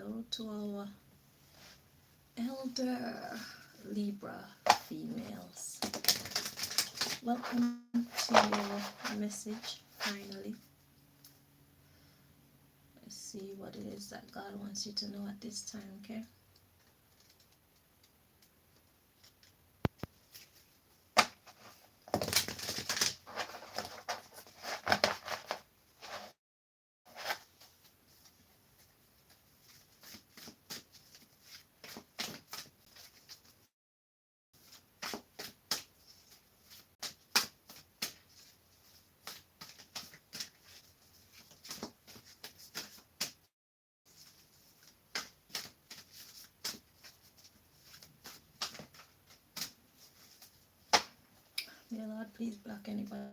go to our elder Libra females. Welcome to your message finally. Let's see what it is that God wants you to know at this time, okay? Dear Lord, please block anybody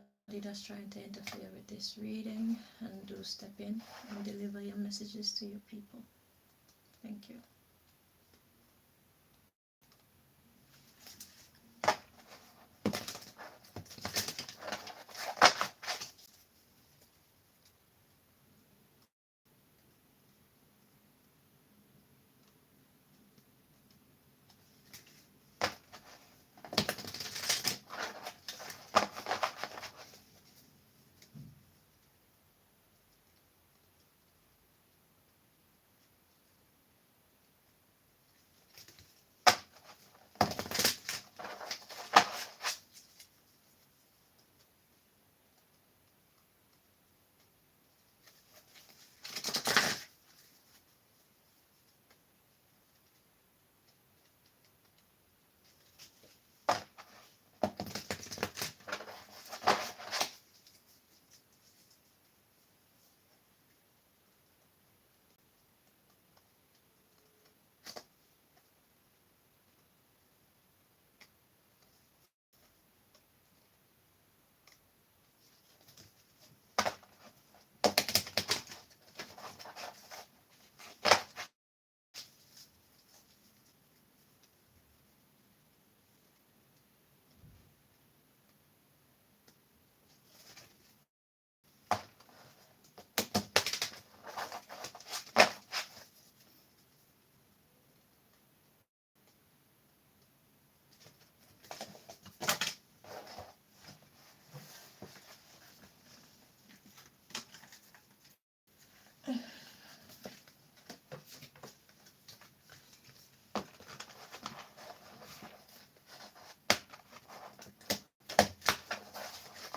that's trying to interfere with this reading, and do step in and deliver your messages to your people. Thank you.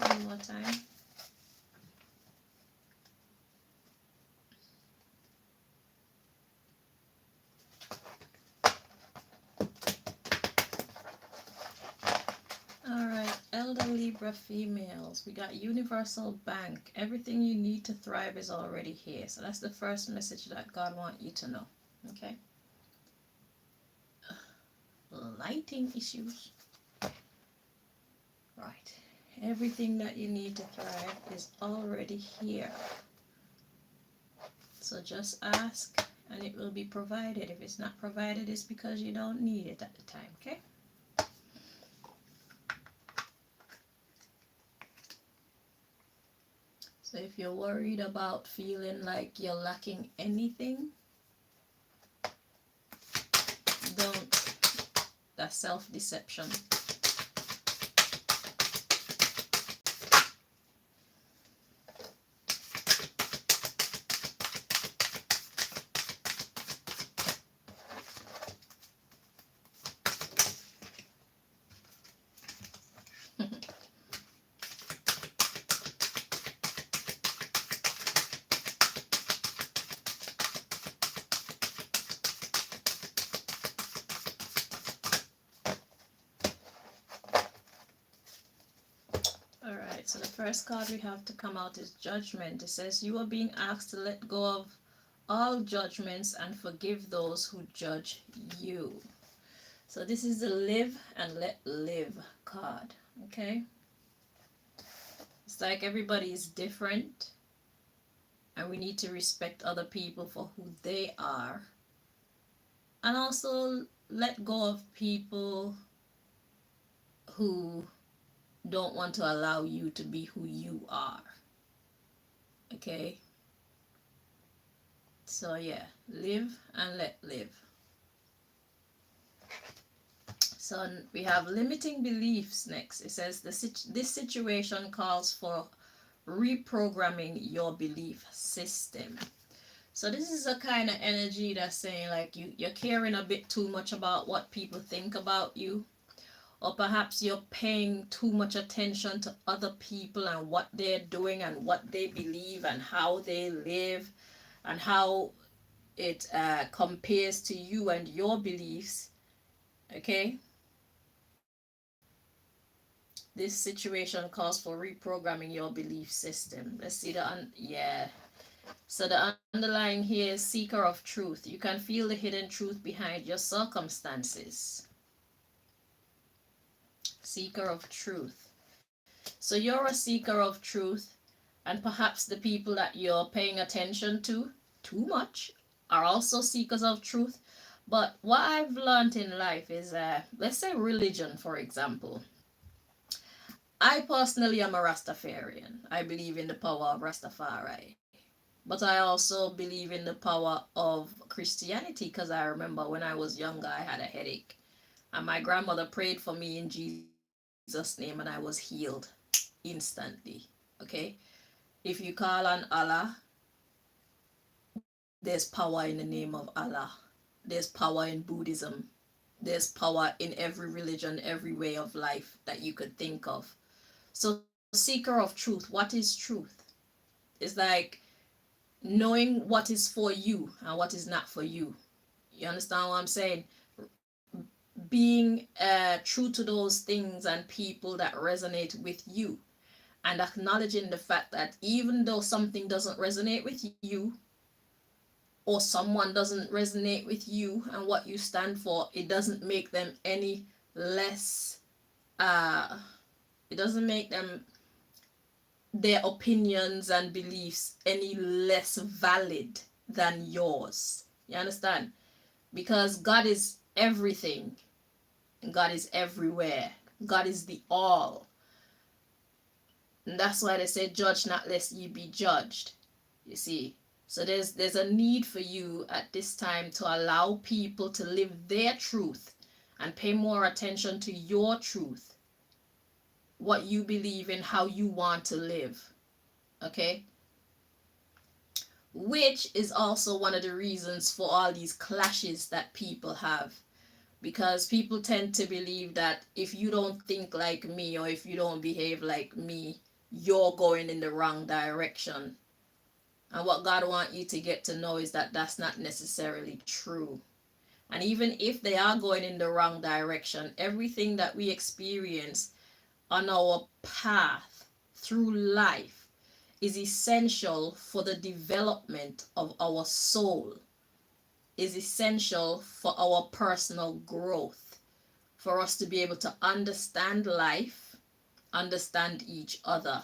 One more time. Alright, elder Libra females. We got universal bank. Everything you need to thrive is already here. So that's the first message that God wants you to know. Okay? Lighting issues. Right. Everything that you need to thrive is already here. So just ask and it will be provided. If it's not provided, it's because you don't need it at the time, okay? So if you're worried about feeling like you're lacking anything, don't. That's self-deception. So the first card we have to come out is Judgment. It says you are being asked to let go of all judgments and forgive those who judge you. So this is the live and let live card, okay? It's like everybody is different and we need to respect other people for who they are. And also let go of people who don't want to allow you to be who you are. Okay? So yeah, Live and let live. So we have limiting beliefs next. It says this situation calls for reprogramming your belief system. So this is a kind of energy that's saying like you're caring a bit too much about what people think about you, or perhaps you're paying too much attention to other people and what they're doing and what they believe and how they live and how it compares to you and your beliefs. Okay, this situation calls for reprogramming your belief system. Let's see yeah. So the underlying here is seeker of truth. You can feel the hidden truth behind your circumstances. Seeker of truth. So you're a seeker of truth, and perhaps the people that you're paying attention to too much are also seekers of truth. But what I've learned in life is, let's say religion, for example. I personally am a Rastafarian. I believe in the power of Rastafari. But I also believe in the power of Christianity because I remember when I was younger, I had a headache. And my grandmother prayed for me in Jesus' name and I was healed instantly. Okay? If you call on Allah, there's power in the name of Allah. There's power in Buddhism. There's power in every religion, every way of life that you could think of. So, seeker of truth, what is truth? It's like knowing what is for you and what is not for you. You understand what I'm saying? Being true to those things and people that resonate with you, and acknowledging the fact that even though something doesn't resonate with you, or someone doesn't resonate with you and what you stand for, it doesn't make them any less, it doesn't make them, their opinions and beliefs, any less valid than yours. You understand? Because God is everything. God is everywhere. God is the all. And that's why they say, judge not lest ye be judged. You see? So there's a need for you at this time to allow people to live their truth and pay more attention to your truth, what you believe in, how you want to live. Okay? Which is also one of the reasons for all these clashes that people have. Because people tend to believe that if you don't think like me or if you don't behave like me, you're going in the wrong direction. And what God wants you to get to know is that that's not necessarily true. And even if they are going in the wrong direction, everything that we experience on our path through life is essential for the development of our soul, is essential for our personal growth, for us to be able to understand life, understand each other,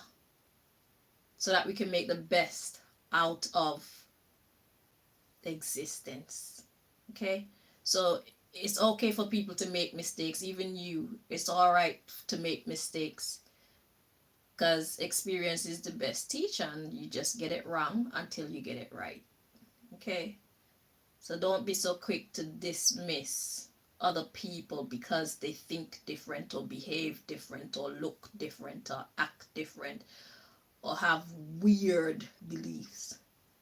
so that we can make the best out of existence. Okay? So it's okay for people to make mistakes, even you. It's all right to make mistakes because experience is the best teacher and you just get it wrong until you get it right. Okay? So don't be so quick to dismiss other people because they think different or behave different or look different or act different or have weird beliefs.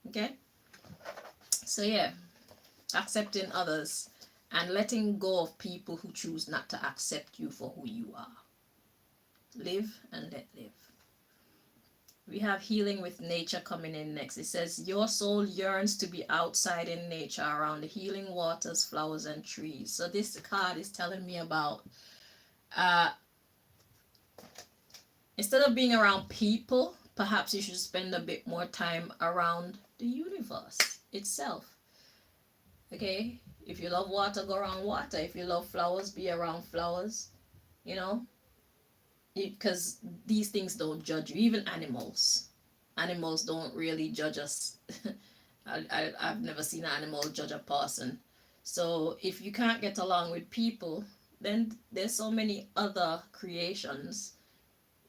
Okay? So yeah, accepting others and letting go of people who choose not to accept you for who you are. Live and let live. We have healing with nature coming in next. It says, your soul yearns to be outside in nature around the healing waters, flowers, and trees. So this card is telling me about uh, instead of being around people, perhaps you should spend a bit more time around the universe itself. Okay? If you love water, go around water. If you love flowers, be around flowers. You know? Because these things don't judge you. Even animals don't really judge us. I've never seen an animal judge a person. So if you can't get along with people, then there's so many other creations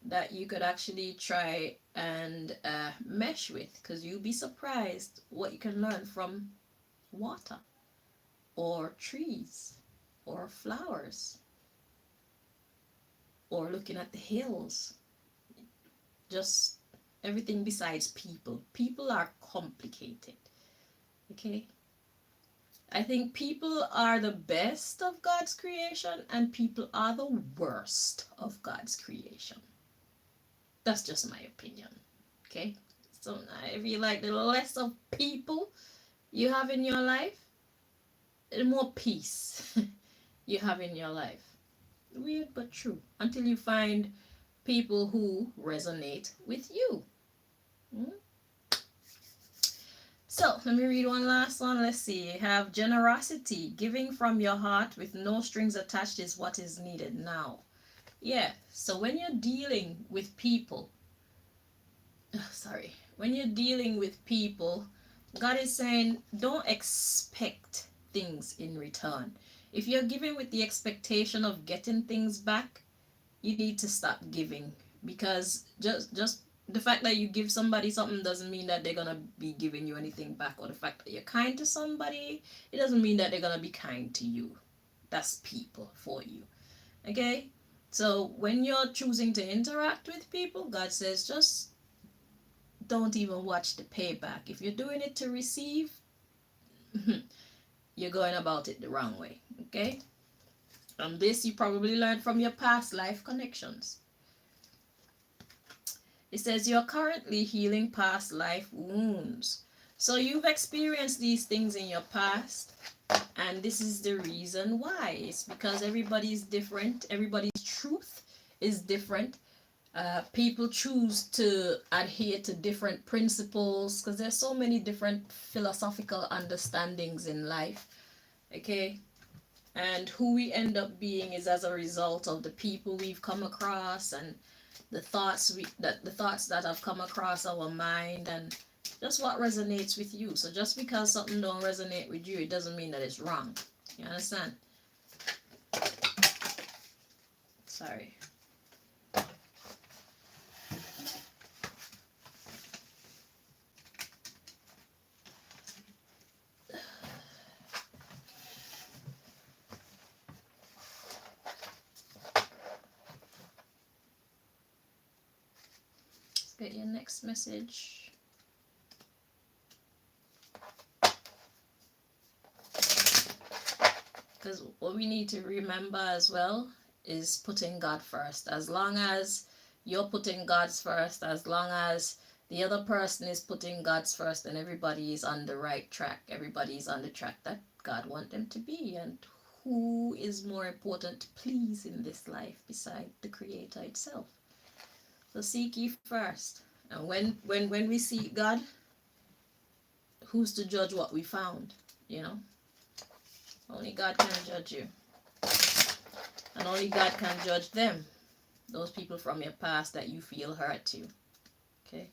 that you could actually try and mesh with, because you'll be surprised what you can learn from water or trees or flowers or looking at the hills. Just everything besides people. People are complicated. Okay? I think people are the best of God's creation and people are the worst of God's creation. That's just my opinion. Okay? So I feel like the less of people you have in your life, the more peace you have in your life. Weird but true. Until you find people who resonate with you. So let me read one last one. Let's see. You have generosity. Giving from your heart with no strings attached is what is needed now. Yeah. So when you're dealing with people, when you're dealing with people, God is saying don't expect things in return. If you're giving with the expectation of getting things back, you need to stop giving, because just the fact that you give somebody something doesn't mean that they're gonna be giving you anything back, or the fact that you're kind to somebody, it doesn't mean that they're gonna be kind to you. That's people for you. Okay? So when you're choosing to interact with people, God says just don't even watch the payback. If you're doing it to receive, you're going about it the wrong way. Okay? This you probably learned from your past life connections. It says you're currently healing past life wounds. So you've experienced these things in your past, and this is the reason why. It's because everybody's different. Everybody's truth is different. People choose to adhere to different principles because there's so many different philosophical understandings in life. Okay? And who we end up being is as a result of the people we've come across and the thoughts that have come across our mind, and just what resonates with you. So just because something don't resonate with you, it doesn't mean that it's wrong. You understand? Sorry. Let's get your next message. Because what we need to remember as well is putting God first. As long as you're putting God's first, as long as the other person is putting God's first, then everybody is on the right track. Everybody is on the track that God wants them to be. And who is more important to please in this life beside the Creator itself? So seek ye first. And when we seek God, who's to judge what we found? You know? Only God can judge you. And only God can judge them. Those people from your past that you feel hurt you. Okay?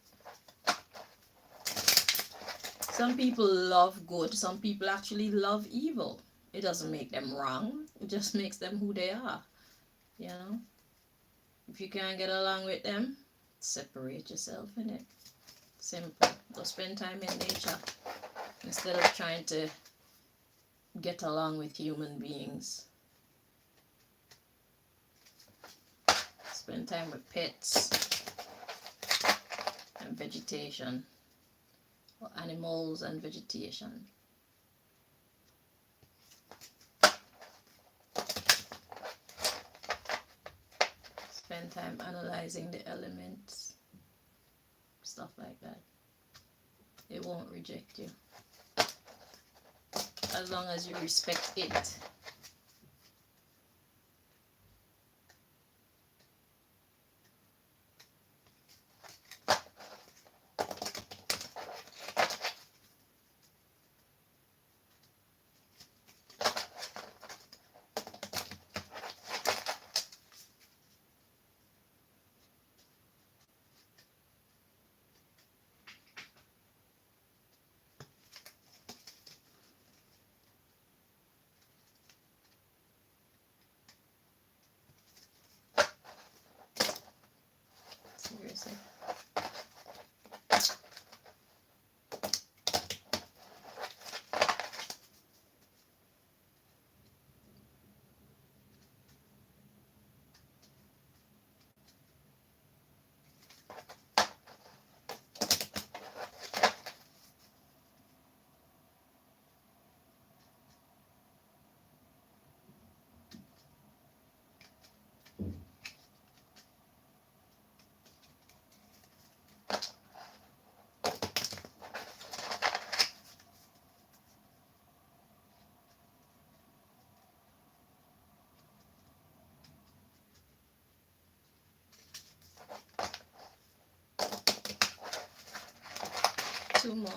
Some people love good. Some people actually love evil. It doesn't make them wrong. It just makes them who they are. You know? If you can't get along with them, separate yourself in it. Simple. Go spend time in nature instead of trying to get along with human beings. Spend time with pets and vegetation, or animals and vegetation. Spend time analyzing the elements, stuff like that. It won't reject you. As long as you respect it. 2 more.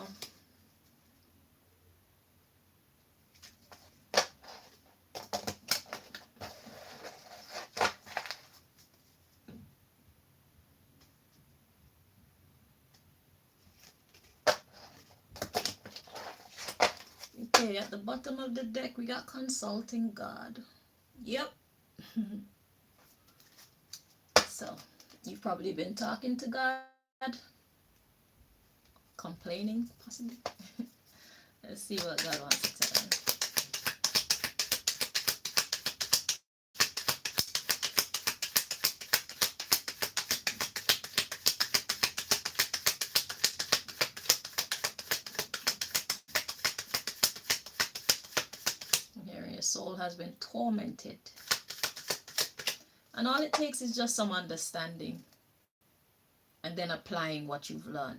Okay, at the bottom of the deck, we got consulting God. Yep. So, you've probably been talking to God, complaining, possibly. Let's see what God wants to tell you. Here, your soul has been tormented. And all it takes is just some understanding and then applying what you've learned.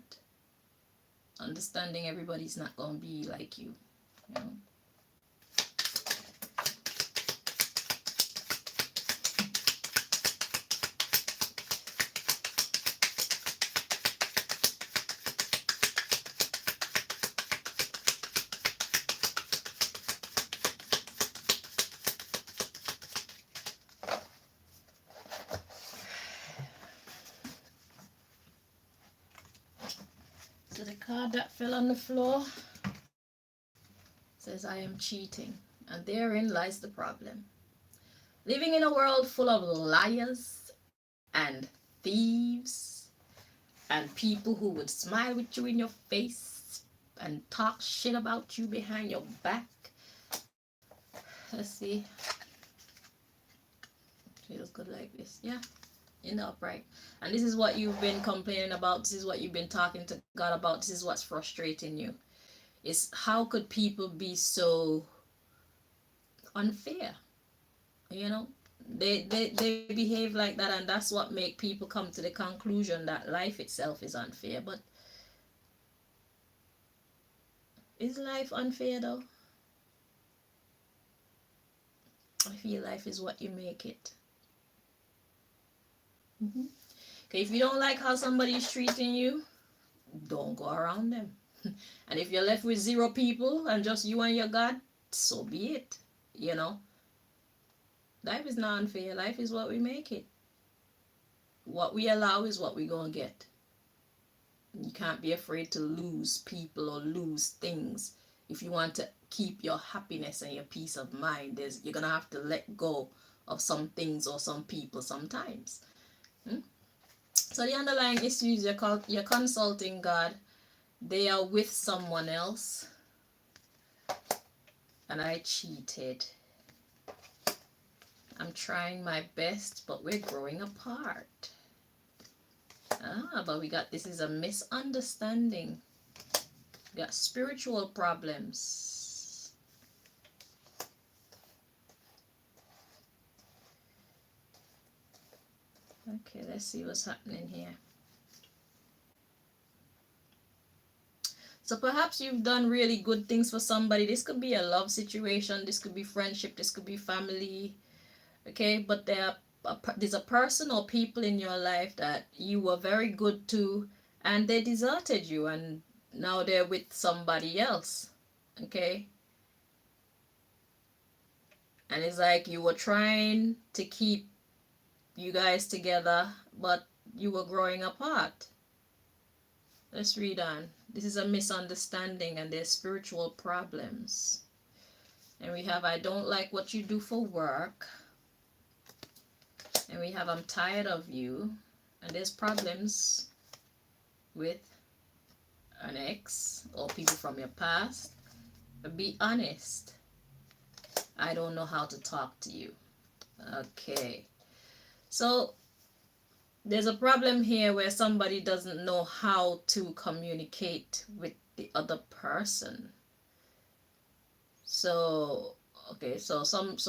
Understanding everybody's not going to be like you, you know. So the card that fell on the floor says, I am cheating. And therein lies the problem. Living in a world full of liars and thieves and people who would smile with you in your face and talk shit about you behind your back. Let's see. Feels good like this. Yeah. In the upright. And this is what you've been complaining about. This is what you've been talking to God about. This is what's frustrating you. Is how could people be so unfair? You know, they behave like that, and that's what make people come to the conclusion that life itself is unfair. But is life unfair though? I feel life is what you make it. Okay, if you don't like how somebody is treating you, don't go around them. And if you're left with 0 people and just you and your God, so be it. You know, life is not unfair. Life is what we make it. What we allow is what we're going to get. You can't be afraid to lose people or lose things. If you want to keep your happiness and your peace of mind, you're going to have to let go of some things or some people sometimes. So the underlying issues, you're consulting God. They are with someone else. And I cheated. I'm trying my best, but we're growing apart. But we got, this is a misunderstanding. We got spiritual problems. Okay, let's see what's happening here. So perhaps you've done really good things for somebody. This could be a love situation. This could be friendship. This could be family. Okay, but there's a person or people in your life that you were very good to, and they deserted you, and now they're with somebody else. Okay, and it's like you were trying to keep you guys together, but you were growing apart. Let's read on. This is a misunderstanding, and there's spiritual problems. And we have, I don't like what you do for work. And we have, I'm tired of you. And there's problems with an ex or people from your past. But be honest. I don't know how to talk to you. Okay. So there's a problem here where somebody doesn't know how to communicate with the other person. So okay, so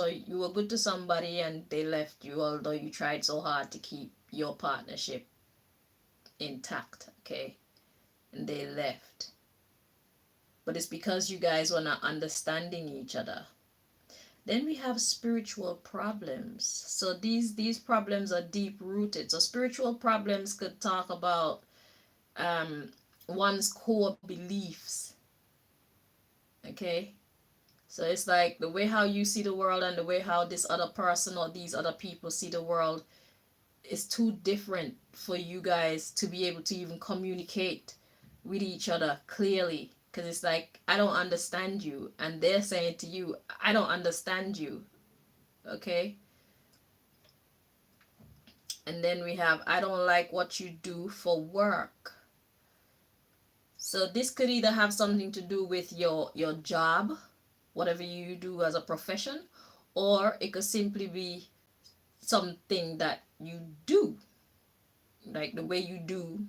you were good to somebody and they left you, although you tried so hard to keep your partnership intact. Okay, and they left, but it's because you guys were not understanding each other. Then we have spiritual problems. So these problems are deep rooted. So spiritual problems could talk about one's core beliefs. Okay? So it's like the way how you see the world and the way how this other person or these other people see the world is too different for you guys to be able to even communicate with each other clearly. Because it's like, I don't understand you. And they're saying to you, I don't understand you. Okay? And then we have, I don't like what you do for work. So this could either have something to do with your job, whatever you do as a profession, or it could simply be something that you do, like the way you do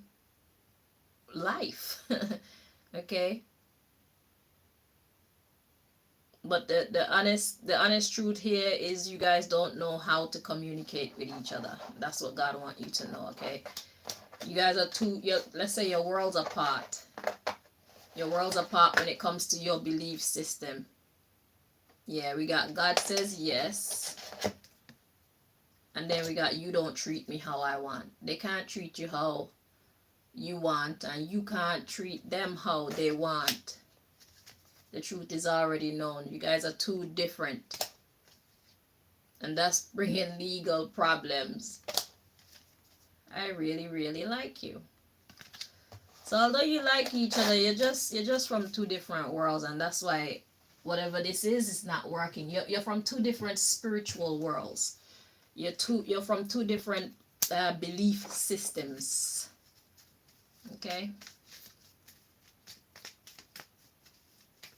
life. Okay? But the honest truth here is you guys don't know how to communicate with each other. That's what God wants you to know, okay? You guys are let's say your worlds apart. Your worlds apart when it comes to your belief system. Yeah, we got God says yes. And then we got you don't treat me how I want. They can't treat you how you want, and you can't treat them how they want. The truth is already known. You guys are too different. And that's bringing legal problems. I really, really like you. So although you like each other, you're just from two different worlds, and that's why whatever this is not working. You're from two different spiritual worlds. You're from two different belief systems. Okay?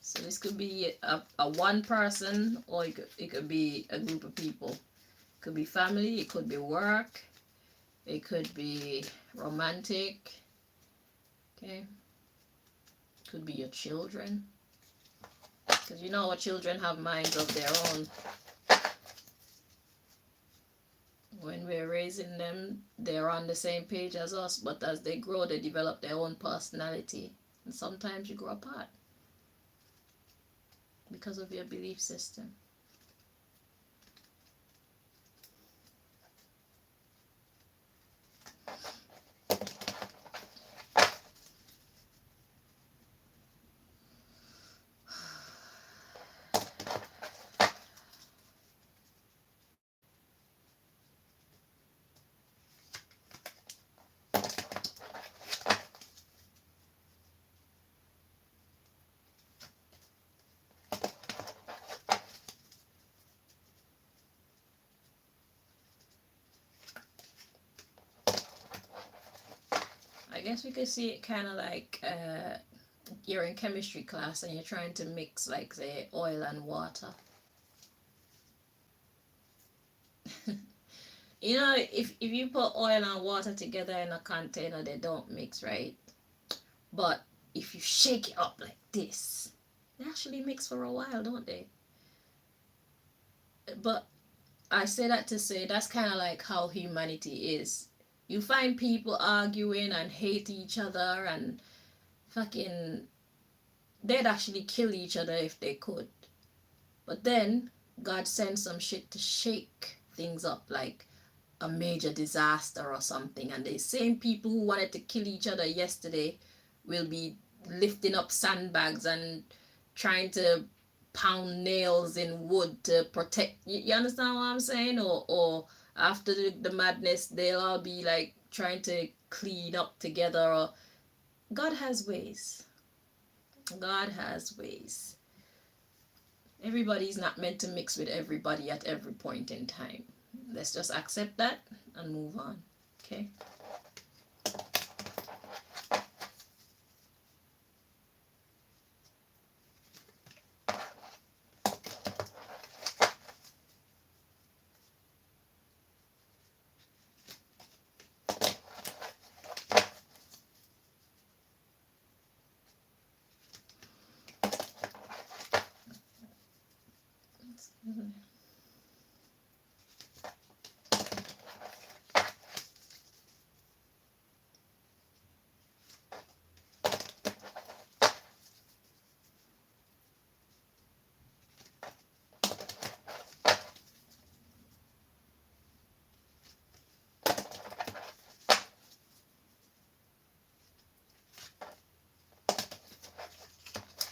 So this could be a one person, or it could be a group of people. It could be family, it could be work, it could be romantic. Okay? It could be your children. Because you know our children have minds of their own. When we're raising them, they're on the same page as us, but as they grow, they develop their own personality. And sometimes you grow apart because of your belief system. I guess we could see it kind of like you're in chemistry class and you're trying to mix, like, say, oil and water. You know, if you put oil and water together in a container, they don't mix, right? But if you shake it up like this, they actually mix for a while, don't they? But I say that to say that's kind of like how humanity is. You find people arguing and hate each other and fucking, they'd actually kill each other if they could. But then God sends some shit to shake things up, like a major disaster or something, and the same people who wanted to kill each other yesterday will be lifting up sandbags and trying to pound nails in wood to protect you understand what I'm saying? Or after the madness, they'll all be like trying to clean up together. Or God has ways. God has ways. Everybody's not meant to mix with everybody at every point in time. Let's just accept that and move on. Okay?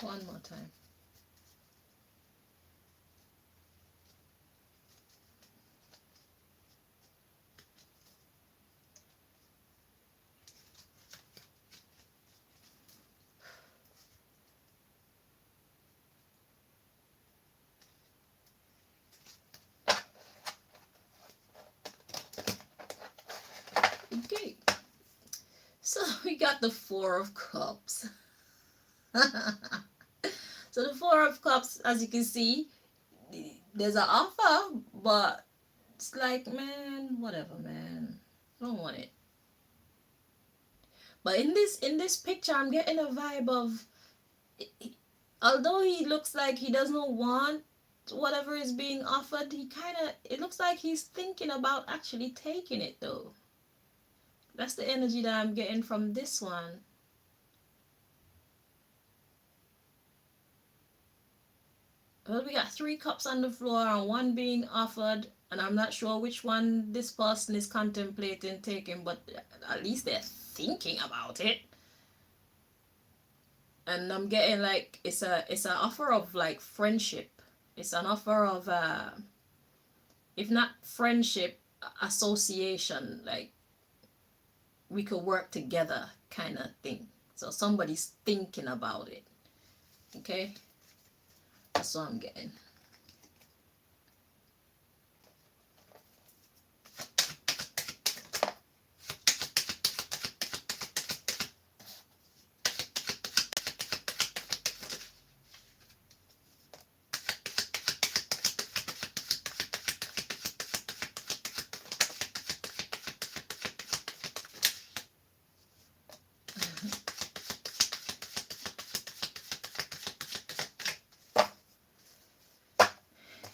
One more time. Okay. So we got the Four of Cups. So the Four of Cups, as you can see, there's an offer, but it's like, man, whatever, man. I don't want it. But in this picture, I'm getting a vibe of, although he looks like he doesn't want whatever is being offered, it looks like he's thinking about actually taking it though. That's the energy that I'm getting from this one. Well, we got 3 cups on the floor and one being offered, and I'm not sure which one this person is contemplating taking, but at least they're thinking about it. And I'm getting like it's an offer of like friendship. It's an offer of if not friendship, association, like we could work together kind of thing. So somebody's thinking about it. Okay? That's what I'm getting.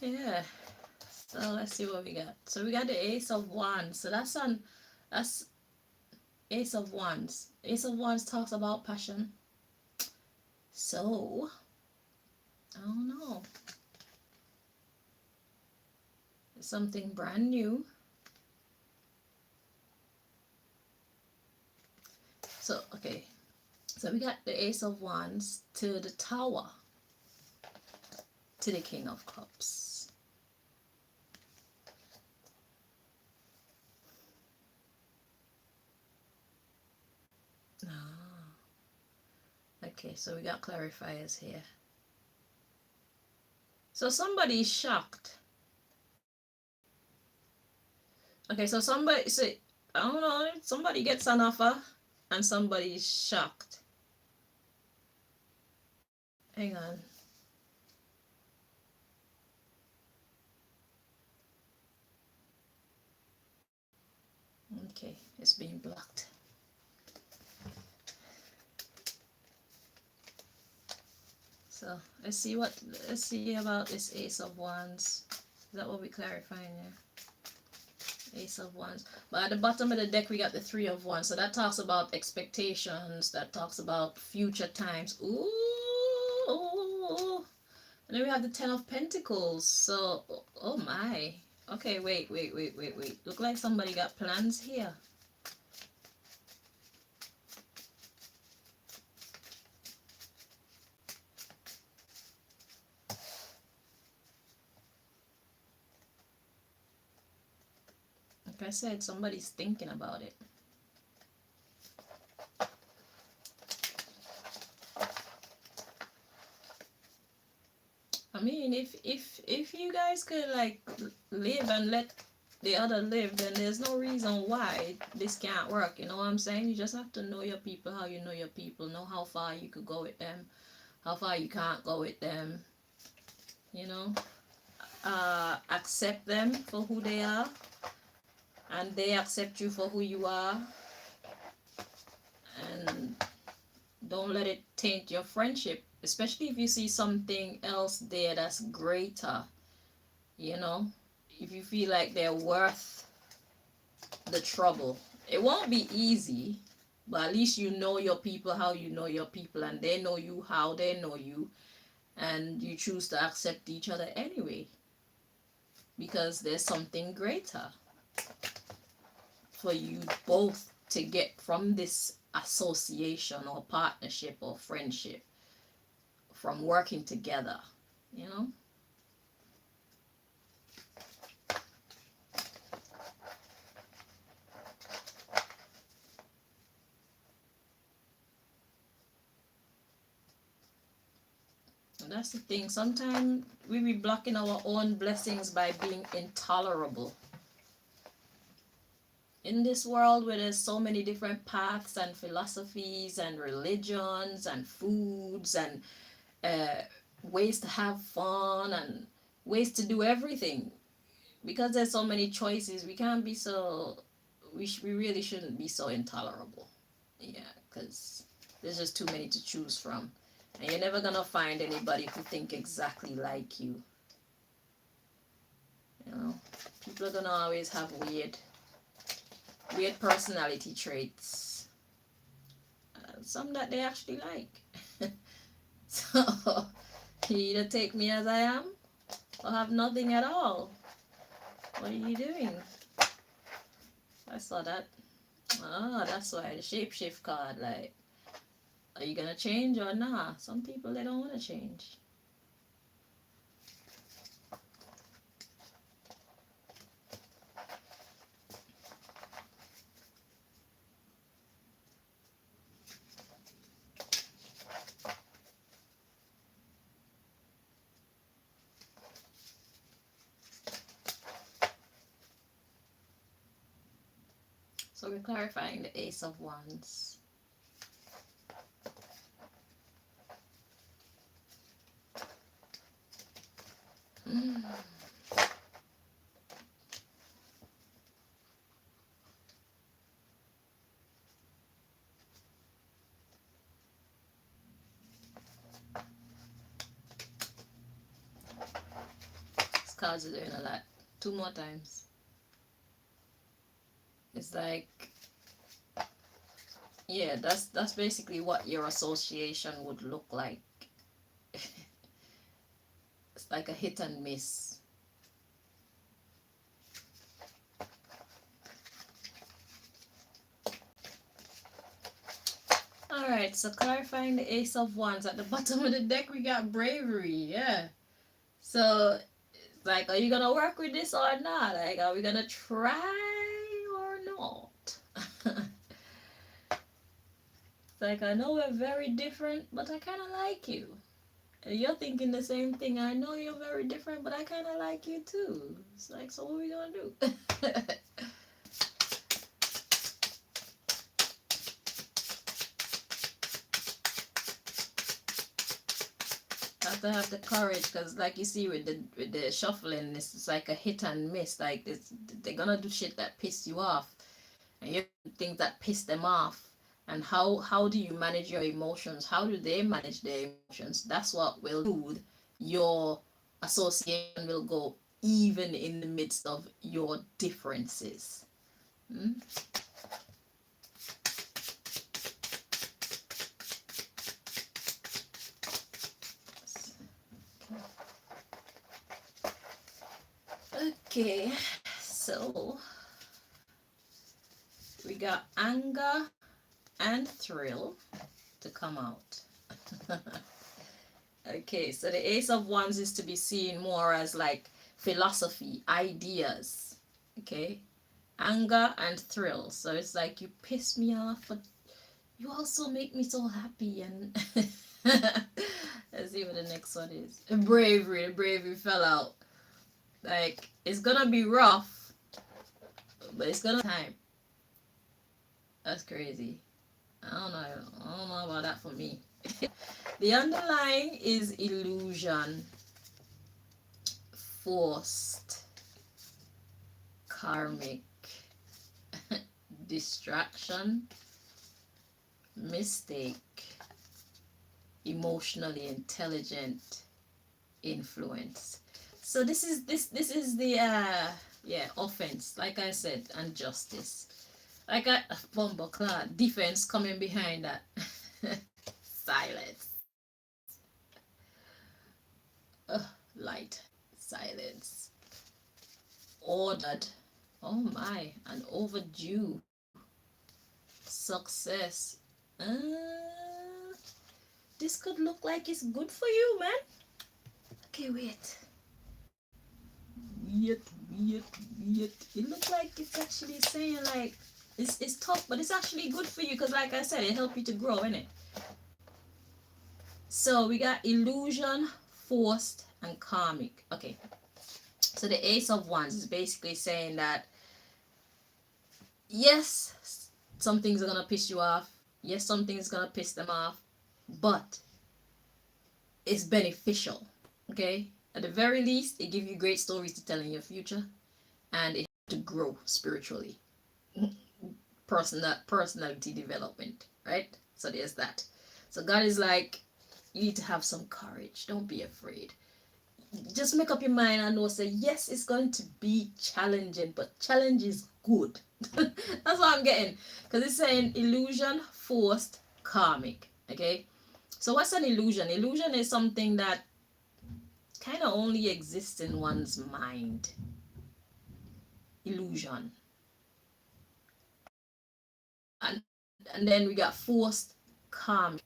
Yeah. So let's see what we got. So we got the Ace of Wands. So that's Ace of Wands. Ace of Wands talks about passion. So I don't know. Something brand new. So okay. So we got the Ace of Wands to the Tower to the King of Cups. Ah. Okay, so we got clarifiers here. So somebody's shocked. Okay, so somebody say, I don't know, somebody gets an offer and somebody's shocked. Hang on. Okay, it's being blocked. So let's see about this Ace of Wands. Is that what we're clarifying here? Ace of Wands. But at the bottom of the deck we got the Three of Wands. So that talks about expectations. That talks about future times. Ooh. And then we have the Ten of Pentacles. So, oh my. Okay, wait. Look like somebody got plans here. Like I said, somebody's thinking about it. I mean, if you guys could like live and let the other live, then there's no reason why this can't work. You know what I'm saying? You just have to know your people, how you know your people, know how far you could go with them, how far you can't go with them. You know, accept them for who they are, and they accept you for who you are, and don't let it taint your friendship, especially if you see something else there that's greater. You know, if you feel like they're worth the trouble. It won't be easy, but at least you know your people how you know your people, and they know you how they know you, and you choose to accept each other anyway, because there's something greater for you both to get from this association or partnership or friendship from working together, you know. And that's the thing. Sometimes we be blocking our own blessings by being intolerable. In this world where there's so many different paths and philosophies and religions and foods and ways to have fun and ways to do everything, because there's so many choices, we can't be so, we really shouldn't be so intolerable. Yeah, because there's just too many to choose from, and you're never gonna find anybody who think exactly like you. You know, people are gonna always have weird personality traits, some that they actually like. So you either take me as I am or have nothing at all. What are you doing? I saw that. Ah, that's why the shapeshift card, like, are you gonna change or not? Some people, they don't want to change. So we're clarifying the Ace of Wands. This card's doing a lot. 2 more times. It's like, yeah, that's basically what your association would look like. It's like a hit and miss. Alright, so clarifying the Ace of Wands. At the bottom of the deck, we got bravery. Yeah. So, like, are you gonna work with this or not? Like, are we gonna try or not? It's like, I know we're very different, but I kind of like you. And you're thinking the same thing. I know you're very different, but I kind of like you too. It's like, so what are we gonna do? Have to have the courage, because like you see with the shuffling, it's like a hit and miss. Like they're gonna do shit that piss you off, and you think that piss them off. And how do you manage your emotions? How do they manage their emotions? That's what will do. Your association will go even in the midst of your differences. Hmm? Okay, so we got anger and thrill to come out. Okay, so the Ace of Wands is to be seen more as like philosophy, ideas. Okay, anger and thrill. So it's like, you piss me off, but you also make me so happy. And let's see what the next one is. Bravery. The bravery fell out. Like, it's gonna be rough, but it's gonna time. That's crazy. I don't know about that for me. The underlying is illusion, forced, karmic, distraction, mistake, emotionally intelligent, influence. So this is the offense, like I said, and justice. Like a bumbleclad defense coming behind that. Silence. Light. Silence. Ordered. Oh my. And overdue. Success. this could look like it's good for you, man. Okay, wait. Wait. It looks like it's actually saying like it's tough, but it's actually good for you because, like I said, it helps you to grow, innit? So we got illusion, forced, and karmic. Okay. So the Ace of Wands is basically saying that yes, some things are gonna piss you off. Yes, some things gonna piss them off, but it's beneficial. Okay. At the very least, it gives you great stories to tell in your future, and it helps to grow spiritually. Personality development, right? So there's that. So God is like, you need to have some courage. Don't be afraid. Just make up your mind and know, say yes, it's going to be challenging, but challenge is good. That's what I'm getting, because it's saying illusion, forced, karmic. Okay, so what's an illusion? Illusion is something that kind of only exists in one's mind. Illusion. And then we got forced, karmic.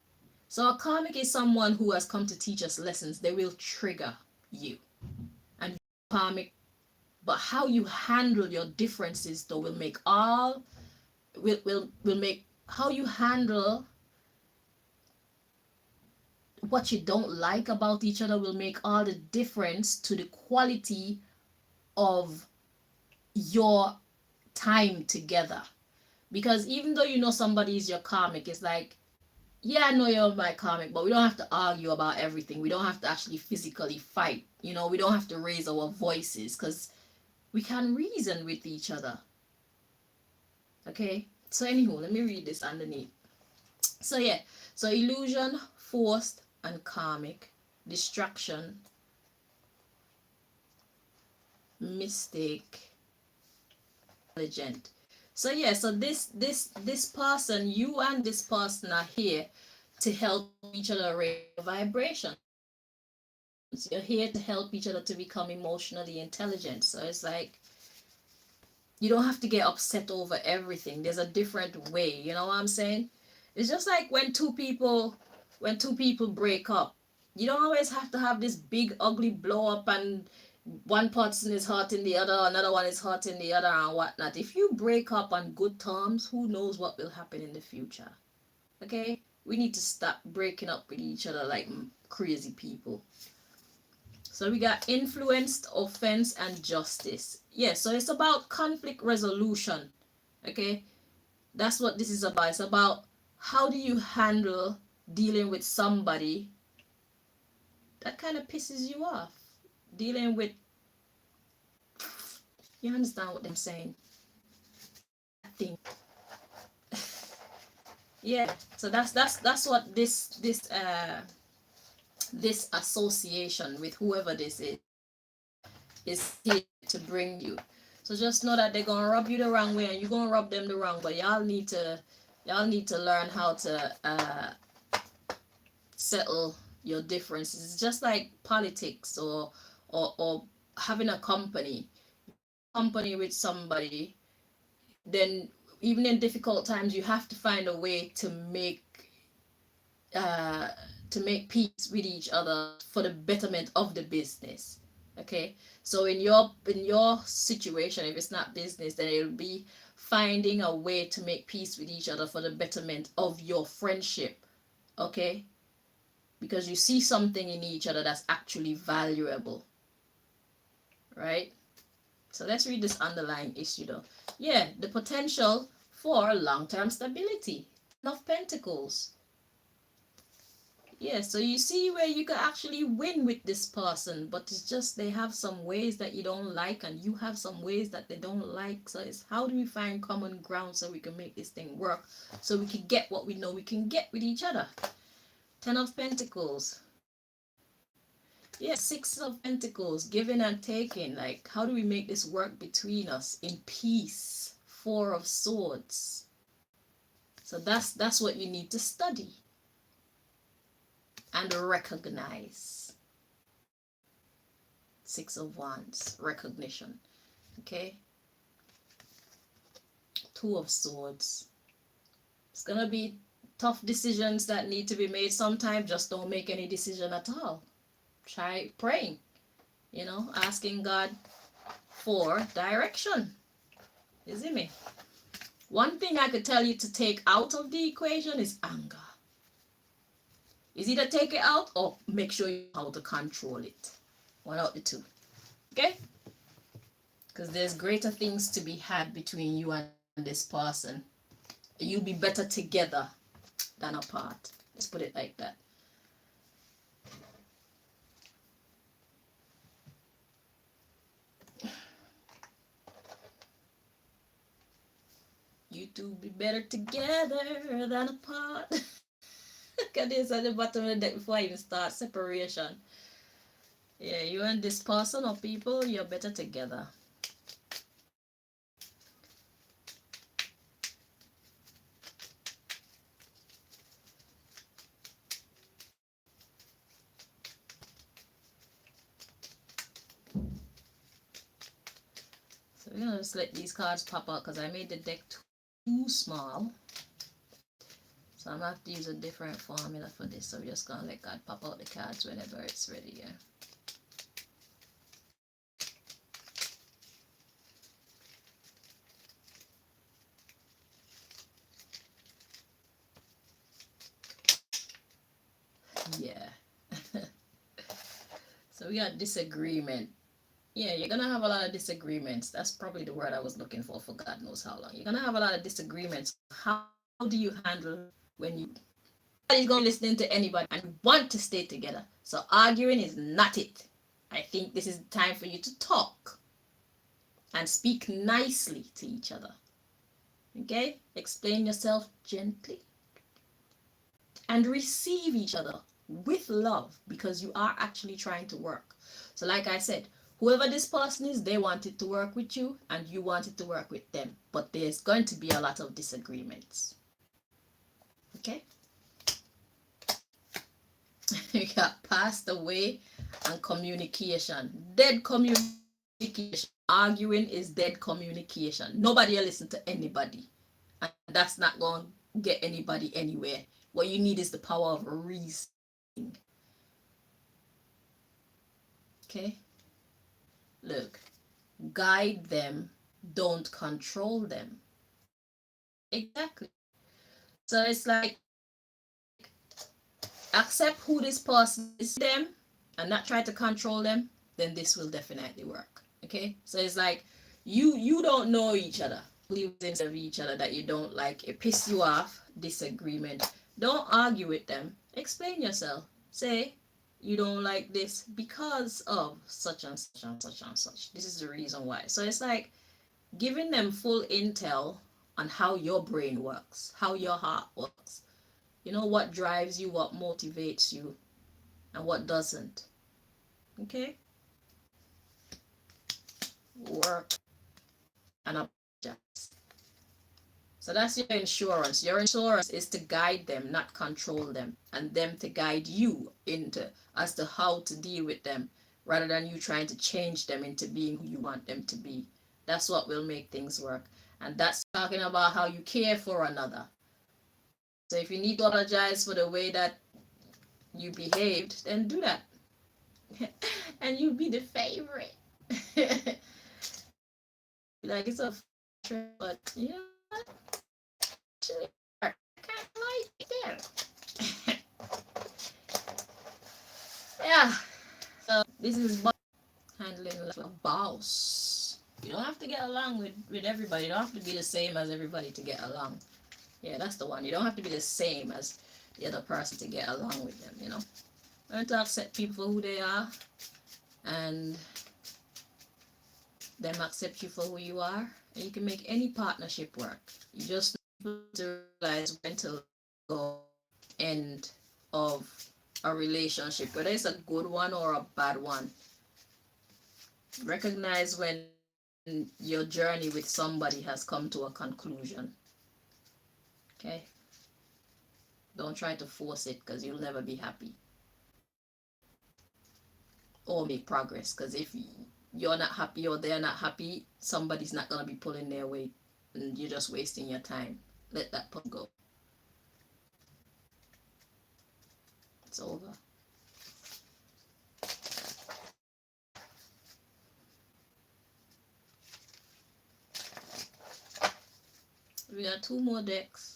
So a karmic is someone who has come to teach us lessons. They will trigger you. And karmic, but how you handle your differences though will make all will make how you handle what you don't like about each other will make all the difference to the quality of your time together. Because even though you know somebody is your karmic, it's like, yeah, I know you're my karmic, but we don't have to argue about everything. We don't have to actually physically fight. You know, we don't have to raise our voices because we can reason with each other. Okay? So, anywho, let me read this underneath. So, yeah. So, illusion, forced, and karmic. Distraction, mistake, intelligent. So yeah, so this person, you and this person are here to help each other raise vibration. You're here to help each other to become emotionally intelligent. So it's like you don't have to get upset over everything. There's a different way, you know what I'm saying? It's just like when two people break up. You don't always have to have this big ugly blow up and one person is hurting the other, another one is hurting the other, and whatnot. If you break up on good terms, who knows what will happen in the future? Okay? We need to stop breaking up with each other like crazy people. So we got influenced, offense, and justice. Yeah, so it's about conflict resolution. Okay? That's what this is about. It's about how do you handle dealing with somebody that kind of pisses you off. Dealing with, you understand what I'm saying? I think. Yeah. So that's what this association with whoever this is here to bring you. So just know that they're gonna rub you the wrong way and you're gonna rub them the wrong way. Y'all need to learn how to settle your differences. It's just like politics or having a company with somebody. Then even in difficult times, you have to find a way uh, to make peace with each other for the betterment of the business. Okay, so in your situation, if it's not business, then it'll be finding a way to make peace with each other for the betterment of your friendship. Okay, because you see something in each other that's actually valuable, right? So let's read this underlying issue though. Yeah, the potential for long-term stability. Of Pentacles. Yeah, so you see where you can actually win with this person, but it's just they have some ways that you don't like and you have some ways that they don't like. So it's how do we find common ground so we can make this thing work, so we can get what we know we can get with each other. 10 of Pentacles. Yeah, 6 of Pentacles, giving and taking. Like, how do we make this work between us in peace? 4 of Swords. So that's what you need to study and recognize. 6 of Wands, recognition. Okay. 2 of Swords. It's gonna be tough decisions that need to be made, sometimes just don't make any decision at all. Try praying, asking God for direction. You see me? One thing I could tell you to take out of the equation is anger. Is either take it out or make sure you know how to control it. One out the two. Okay? Because there's greater things to be had between you and this person. You'll be better together than apart. Let's put it like that. You two be better together than apart. Look at this at the bottom of the deck before I even start separation. Yeah, you and this person or people, you're better together. So we're gonna just let these cards pop out because I made the deck too small. So I'm gonna have to use a different formula for this. So we're just gonna let God pop out the cards whenever it's ready. Yeah. Yeah. So we got disagreement. Yeah, you're gonna have a lot of disagreements. That's probably the word I was looking for God knows how long. You're gonna have a lot of disagreements. How do you handle when nobody's gonna be listening to anybody and you want to stay together? So arguing is not it. I think this is the time for you to talk and speak nicely to each other. Okay? Explain yourself gently and receive each other with love because you are actually trying to work. So like I said, whoever this person is, they wanted to work with you and you wanted to work with them. But there's going to be a lot of disagreements. Okay? You got passed away and communication. Dead communication. Arguing is dead communication. Nobody will listen to anybody. And that's not going to get anybody anywhere. What you need is the power of reason. Okay? Look, guide them, don't control them. Exactly. So it's like, accept who this person is to them and not try to control them, then this will definitely work. Okay? So it's like, you don't know each other. Things of each other that you don't like, it pisses you off, disagreement. Don't argue with them. Explain yourself. Say, you don't like this because of such and such and such and such. This is the reason why. So it's like giving them full intel on how your brain works, how your heart works. You know what drives you, what motivates you, and what doesn't. Okay? Work and apologize. So that's your insurance. Your insurance is to guide them, not control them, and them to guide you into as to how to deal with them, rather than you trying to change them into being who you want them to be. That's what will make things work. And that's talking about how you care for another. So if you need to apologize for the way that you behaved, then do that. And you'll be the favorite. Like it's a but you know what? Actually, I kind of like it there. Yeah. So this is handling like a boss. You don't have to get along with everybody. You don't have to be the same as everybody to get along. Yeah, that's the one. You don't have to be the same as the other person to get along with them. Learn to accept people for who they are and them accept you for who you are. And you can make any partnership work. You just need to realize when to go end of a relationship, whether it's a good one or a bad one. Recognize when your journey with somebody has come to a conclusion. Okay? Don't try to force it because you'll never be happy or make progress. Because if you're not happy or they're not happy, somebody's not going to be pulling their weight and you're just wasting your time. Let that go. It's over. We got 2 more decks.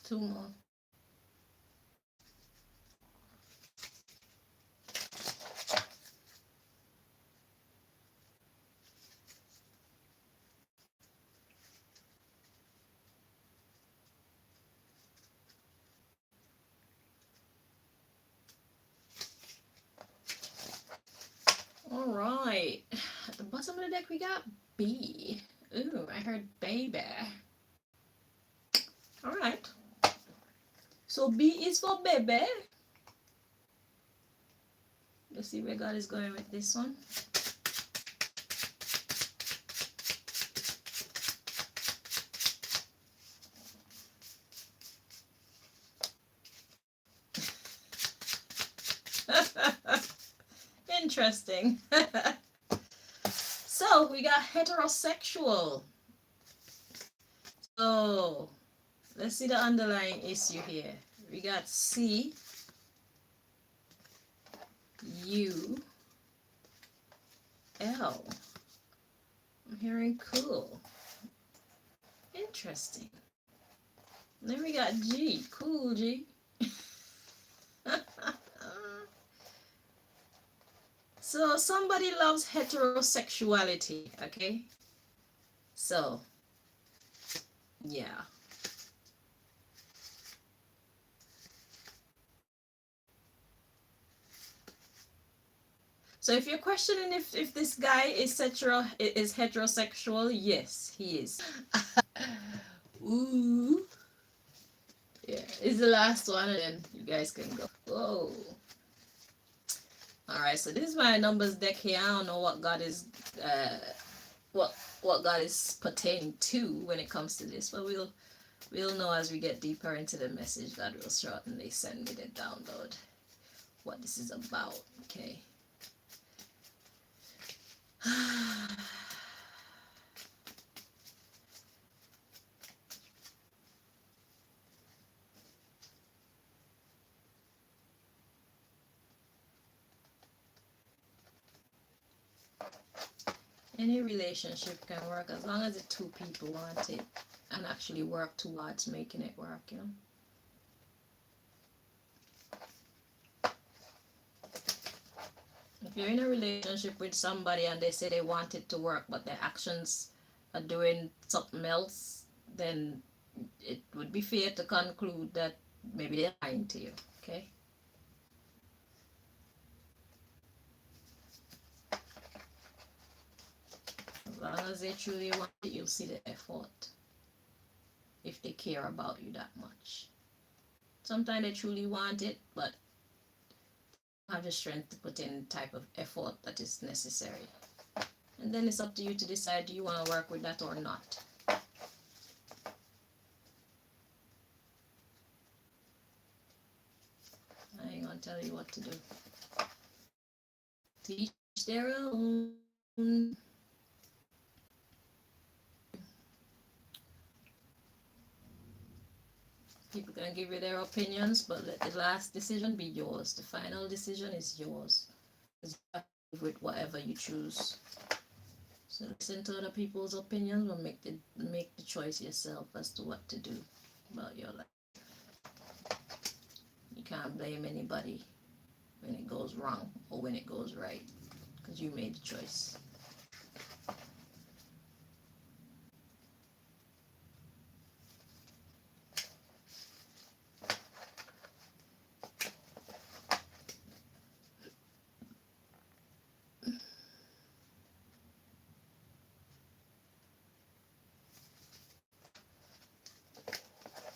Two more. All right. At the bottom of the deck, we got B. Ooh, I heard baby. All right. So B is for baby. Let's see where God is going with this one. Interesting. So we got heterosexual. So let's see the underlying issue here. We got C, U, L. I'm hearing cool. Interesting. Then we got G, cool G. So somebody loves heterosexuality, okay? So, yeah. So if you're questioning if this guy is heterosexual, yes, he is. Ooh. Yeah, it's the last one, and then you guys can go. Whoa. All right, so this is my numbers deck here. I don't know what God is, what God is pertaining to when it comes to this, but we'll know as we get deeper into the message. God will certainly send me the download what this is about. Okay. Any relationship can work as long as the two people want it and actually work towards making it work, you know. If you're in a relationship with somebody and they say they want it to work but their actions are doing something else, then it would be fair to conclude that maybe they're lying to you, okay? As long as they truly want it, you'll see the effort if they care about you that much. Sometimes they truly want it, but have the strength to put in the type of effort that is necessary. And then it's up to you to decide, do you want to work with that or not? I ain't gonna tell you what to do. Teach their own. People can give you their opinions, but let the last decision be yours. The final decision is yours. With whatever you choose. So listen to other people's opinions, but make the choice yourself as to what to do about your life. You can't blame anybody when it goes wrong or when it goes right, because you made the choice.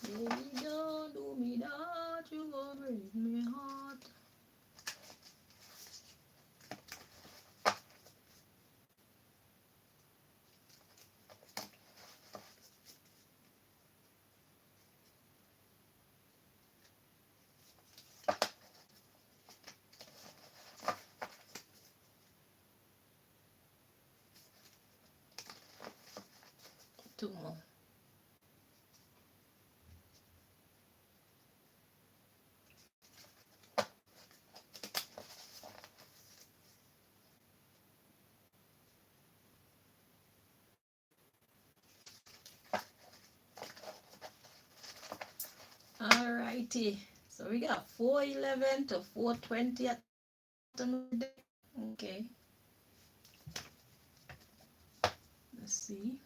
Baby, don't do me that, you gonna break my heart. two more. Alrighty. So we got 411 to 420 at the moment. Okay. Let's see.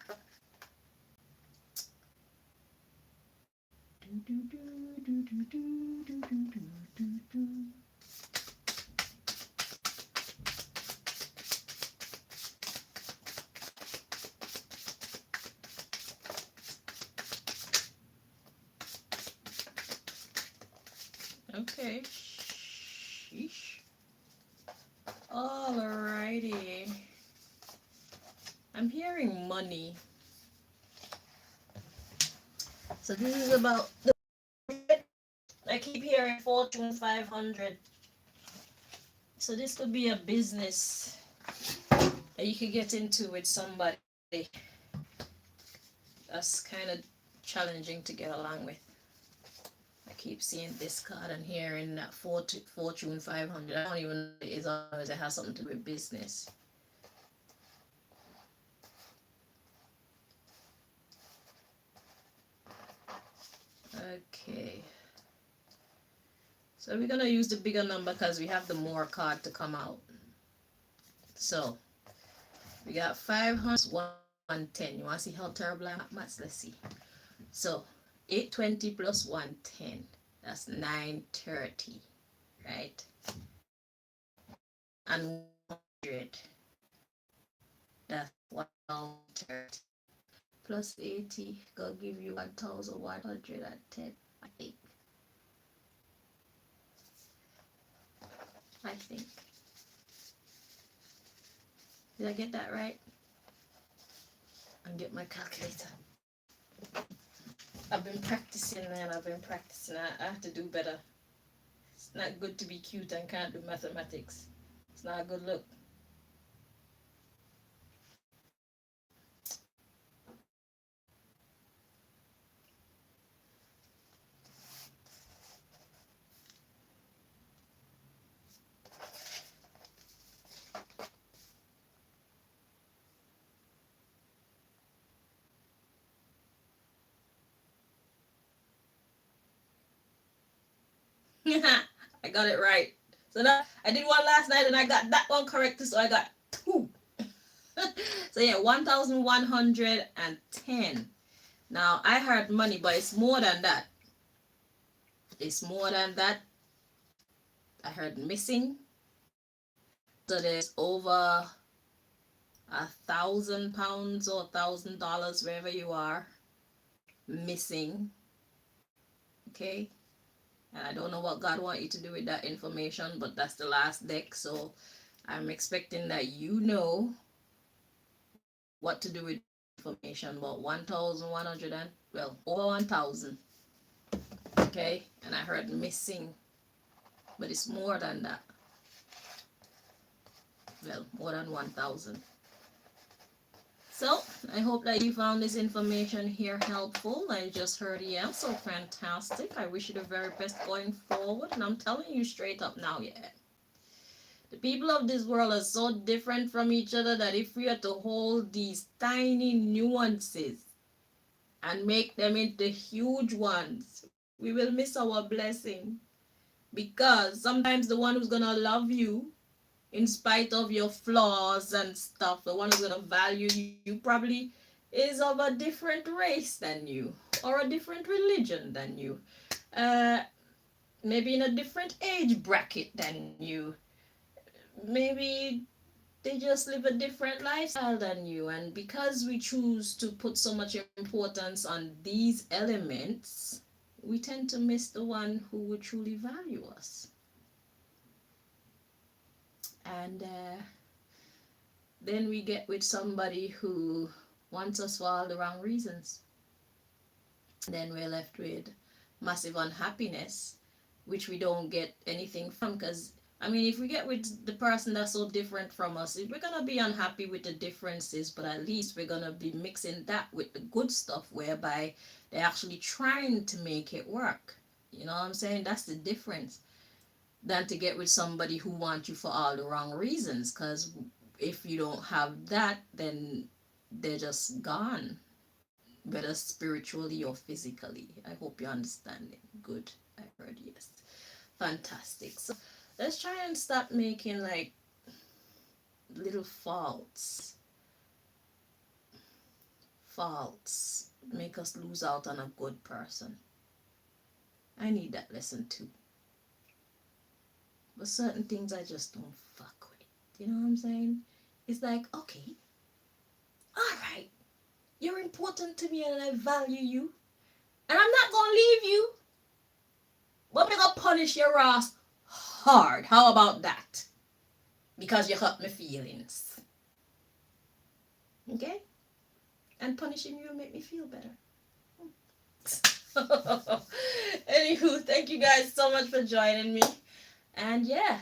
Okay. Sheesh. Alrighty. I'm hearing money. So this is about the I keep hearing Fortune 500. So this could be a business that you could get into with somebody that's kind of challenging to get along with. I keep seeing this card and hearing that Fortune 500. I don't even know what it is, always it has something to do with business. Okay. So we're going to use the bigger number because we have the more card to come out. So we got 500, 110. You want to see how terrible I'm at maths? Let's see. So 820 plus 110. That's 930. Right? And 100. That's 130. Plus 80. Gonna give you 1,110. I think. Did I get that right? I'll get my calculator. I've been practicing, man. I have to do better. It's not good to be cute and can't do mathematics. It's not a good look. I got it right. So that I did one last night and I got that one correct, so I got 2. So yeah, 1,110. Now I heard money, but it's more than that. It's more than that. I heard missing. So there's over £1,000 or $1,000 wherever you are missing. Okay. And I don't know what God wants you to do with that information, but that's the last deck. So I'm expecting that you know what to do with information. About 1,100 and, well, over 1,000. Okay. And I heard missing, but it's more than that. Well, more than 1,000. So I hope that you found this information here helpful. I just heard, yeah, so fantastic. I wish you the very best going forward. And I'm telling you straight up now, yeah. The people of this world are so different from each other that if we are to hold these tiny nuances and make them into huge ones, we will miss our blessing. Because sometimes the one who's going to love you in spite of your flaws and stuff, the one who's going to value you probably is of a different race than you, or a different religion than you, maybe in a different age bracket than you, maybe they just live a different lifestyle than you. And because we choose to put so much importance on these elements, we tend to miss the one who would truly value us. And then we get with somebody who wants us for all the wrong reasons. Then we're left with massive unhappiness, which we don't get anything from, because I mean, if we get with the person that's so different from us, we're gonna be unhappy with the differences, but at least we're gonna be mixing that with the good stuff, whereby they're actually trying to make it work. You know what I'm saying? That's the difference. Than to get with somebody who wants you for all the wrong reasons. Because if you don't have that, then they're just gone, whether spiritually or physically. I hope you understand it. Good. I heard yes. Fantastic. So let's try and stop making like little faults make us lose out on a good person. I need that lesson too. But certain things I just don't fuck with. You know what I'm saying? It's like, okay, all right, you're important to me and I value you. And I'm not gonna leave you, but I'm gonna punish your ass hard. How about that? Because you hurt my feelings. Okay? And punishing you will make me feel better. Anywho, thank you guys so much for joining me. And yeah,